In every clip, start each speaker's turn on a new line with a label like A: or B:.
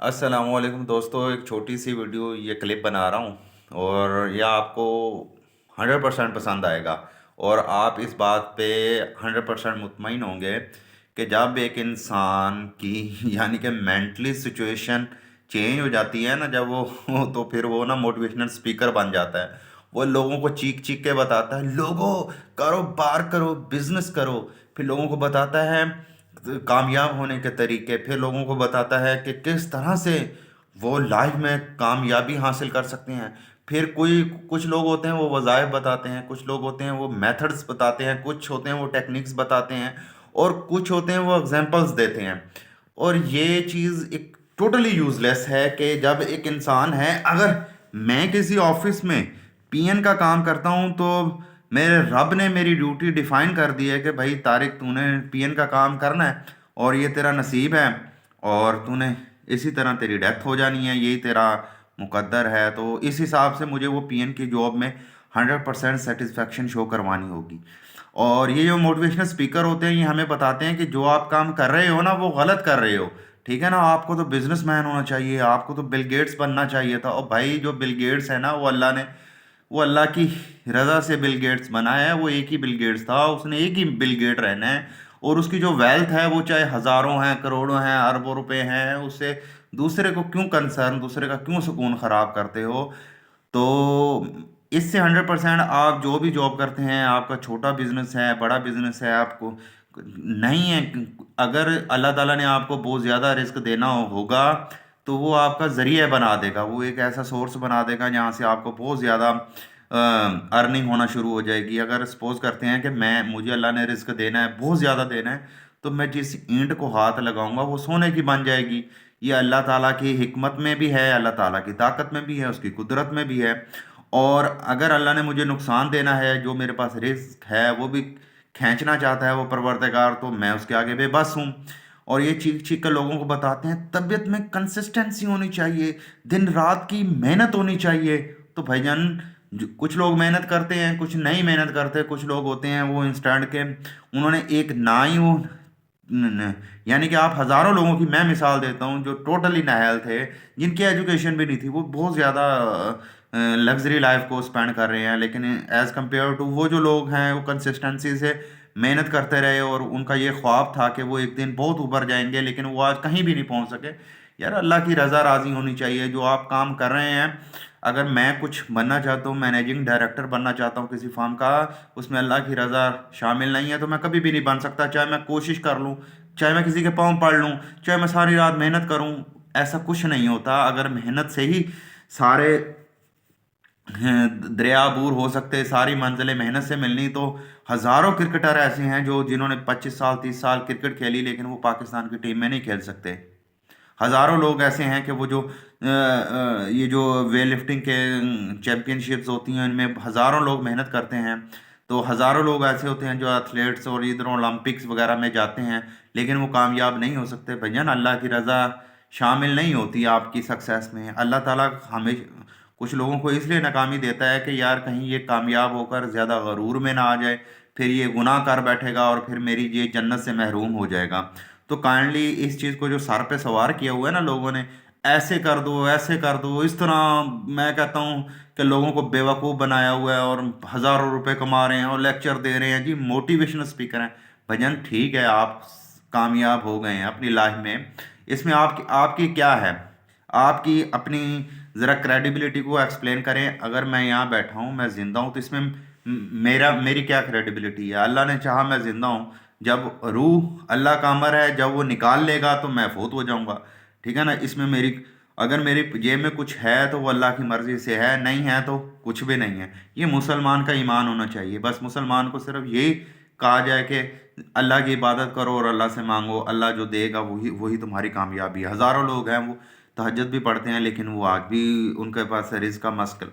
A: السلام علیکم دوستو، ایک چھوٹی سی ویڈیو یہ کلپ بنا رہا ہوں اور یہ آپ کو 100% پسند آئے گا، اور آپ اس بات پہ 100% مطمئن ہوں گے کہ جب ایک انسان کی یعنی کہ مینٹلی سچویشن چینج ہو جاتی ہے نا، جب وہ تو پھر وہ نا موٹیویشنل اسپیکر بن جاتا ہے۔ وہ لوگوں کو چیخ چیخ کے بتاتا ہے، لوگوں کاروبار کرو، بزنس کرو، پھر لوگوں کو بتاتا ہے کامیاب ہونے کے طریقے، پھر لوگوں کو بتاتا ہے کہ کس طرح سے وہ لائف میں کامیابی حاصل کر سکتے ہیں۔ پھر کچھ لوگ ہوتے ہیں وہ وظائف بتاتے ہیں، کچھ لوگ ہوتے ہیں وہ میتھڈز بتاتے ہیں، کچھ ہوتے ہیں وہ ٹیکنیکس بتاتے ہیں، اور کچھ ہوتے ہیں وہ اگزامپلز دیتے ہیں۔ اور یہ چیز ایک ٹوٹلی یوز لیس ہے کہ جب ایک انسان ہے، اگر میں کسی آفس میں پی این کا کام کرتا ہوں تو میرے رب نے میری ڈیوٹی ڈیفائن کر دی ہے کہ بھائی طارق تو نے پی این کا کام کرنا ہے، اور یہ تیرا نصیب ہے، اور تو نے اسی طرح تیری ڈیتھ ہو جانی ہے، یہی تیرا مقدر ہے۔ تو اس حساب سے مجھے وہ پی این کی جاب میں 100% سیٹسفیکشن شو کروانی ہوگی۔ اور یہ جو موٹیویشنل اسپیکر ہوتے ہیں یہ ہمیں بتاتے ہیں کہ جو آپ کام کر رہے ہو نا وہ غلط کر رہے ہو، ٹھیک ہے نا؟ آپ کو تو بزنس مین ہونا چاہیے، آپ کو تو بل گیٹس بننا چاہیے تھا۔ اور بھائی جو بل گیٹس ہے نا، وہ اللہ کی رضا سے بل گیٹس بنایا ہے، وہ ایک ہی بل گیٹس تھا، اس نے ایک ہی بل گیٹ رہنا ہے، اور اس کی جو ویلتھ ہے وہ چاہے ہزاروں ہیں، کروڑوں ہیں، اربوں روپے ہیں، اس سے دوسرے کو کیوں کنسرن، دوسرے کا کیوں سکون خراب کرتے ہو؟ تو اس سے 100% آپ جو بھی جاب کرتے ہیں، آپ کا چھوٹا بزنس ہے، بڑا بزنس ہے، آپ کو نہیں ہے، اگر اللہ تعالیٰ نے آپ کو بہت زیادہ رزق دینا ہوگا تو وہ آپ کا ذریعہ بنا دے گا، وہ ایک ایسا سورس بنا دے گا جہاں سے آپ کو بہت زیادہ ارننگ ہونا شروع ہو جائے گی۔ اگر سپوز کرتے ہیں کہ مجھے اللہ نے رزق دینا ہے، بہت زیادہ دینا ہے، تو میں جس اینٹ کو ہاتھ لگاؤں گا وہ سونے کی بن جائے گی۔ یہ اللہ تعالیٰ کی حکمت میں بھی ہے، اللہ تعالیٰ کی طاقت میں بھی ہے، اس کی قدرت میں بھی ہے۔ اور اگر اللہ نے مجھے نقصان دینا ہے، جو میرے پاس رزق ہے وہ بھی کھینچنا چاہتا ہے وہ پروردگار، تو میں اس کے آگے بے بس ہوں۔ اور یہ چیخ چیخ کر لوگوں کو بتاتے ہیں طبیعت میں کنسسٹنسی ہونی چاہیے، دن رات کی محنت ہونی چاہیے۔ تو بھائی جان، کچھ لوگ محنت کرتے ہیں، کچھ نہیں محنت کرتے، کچھ لوگ ہوتے ہیں وہ انسٹنٹ کے، انہوں نے ایک نہ ہی وہ یعنی کہ آپ ہزاروں لوگوں کی میں مثال دیتا ہوں جو ٹوٹلی نااہل تھے، جن کی ایجوکیشن بھی نہیں تھی، وہ بہت زیادہ لگژری لائف کو اسپینڈ کر رہے ہیں، لیکن ایز کمپیئر ٹو وہ جو لوگ ہیں وہ کنسسٹنسی سے محنت کرتے رہے، اور ان کا یہ خواب تھا کہ وہ ایک دن بہت اوپر جائیں گے، لیکن وہ آج کہیں بھی نہیں پہنچ سکے۔ یار اللہ کی رضا راضی ہونی چاہیے، جو آپ کام کر رہے ہیں۔ اگر میں کچھ بننا چاہتا ہوں، مینیجنگ ڈائریکٹر بننا چاہتا ہوں کسی فارم کا، اس میں اللہ کی رضا شامل نہیں ہے تو میں کبھی بھی نہیں بن سکتا، چاہے میں کوشش کر لوں، چاہے میں کسی کے پاؤں پڑھ لوں، چاہے میں ساری رات محنت کروں، ایسا کچھ نہیں ہوتا۔ اگر محنت سے ہی سارے دریا عبور ہو سکتے، ساری منزلیں محنت سے ملنی، تو ہزاروں کرکٹر ایسے ہیں جنہوں نے 25 سال 30 سال کرکٹ کھیلی لیکن وہ پاکستان کی ٹیم میں نہیں کھیل سکتے۔ ہزاروں لوگ ایسے ہیں کہ وہ جو یہ جو ویٹ لفٹنگ کے چیمپئن شپس ہوتی ہیں ان میں ہزاروں لوگ محنت کرتے ہیں، تو ہزاروں لوگ ایسے ہوتے ہیں جو ایتھلیٹس اور ادھر اولمپکس وغیرہ میں جاتے ہیں لیکن وہ کامیاب نہیں ہو سکتے۔ بھائیان، اللہ کی رضا شامل نہیں ہوتی آپ کی سکسیس میں۔ اللہ تعالیٰ ہمیں کچھ لوگوں کو اس لیے ناکامی دیتا ہے کہ یار کہیں یہ کامیاب ہو کر زیادہ غرور میں نہ آ جائے، پھر یہ گناہ کر بیٹھے گا اور پھر میری یہ جنت سے محروم ہو جائے گا۔ تو کائنڈلی اس چیز کو جو سر پہ سوار کیا ہوا ہے نا لوگوں نے، ایسے کر دو، ایسے کر دو، اس طرح میں کہتا ہوں کہ لوگوں کو بیوقوف بنایا ہوا ہے، اور ہزاروں روپے کما رہے ہیں اور لیکچر دے رہے ہیں جی، موٹیویشنل اسپیکر ہیں۔ بھجن ٹھیک ہے، آپ کامیاب ہو گئے ہیں اپنی لائف میں، اس میں آپ کی کیا ہے؟ آپ کی اپنی ذرا کریڈیبلٹی کو ایکسپلین کریں۔ اگر میں یہاں بیٹھا ہوں، میں زندہ ہوں، تو اس میں میری کیا کریڈیبلٹی ہے؟ اللہ نے چاہا میں زندہ ہوں، جب روح اللہ کا امر ہے، جب وہ نکال لے گا تو میں فوت ہو جاؤں گا، ٹھیک ہے نا؟ اس میں اگر میری جیب میں کچھ ہے تو وہ اللہ کی مرضی سے ہے، نہیں ہے تو کچھ بھی نہیں ہے۔ یہ مسلمان کا ایمان ہونا چاہیے۔ بس مسلمان کو صرف یہی کہا جائے کہ اللہ کی عبادت کرو اور اللہ سے مانگو، اللہ جو دے گا وہی تمہاری کامیابی ہے۔ ہزاروں لوگ ہیں وہ تہجد بھی پڑھتے ہیں لیکن وہ آج بھی ان کے پاس رزق کا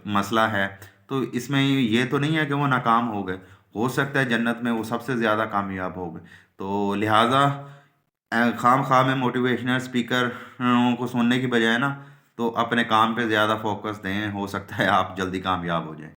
A: مسئلہ ہے، تو اس میں یہ تو نہیں ہے کہ وہ ناکام ہو گئے، ہو سکتا ہے جنت میں وہ سب سے زیادہ کامیاب ہو گئے۔ تو لہٰذا خام خواہ میں موٹیویشنل اسپیکر کو سننے کی بجائے نا، تو اپنے کام پہ زیادہ فوکس دیں، ہو سکتا ہے آپ جلدی کامیاب ہو جائیں۔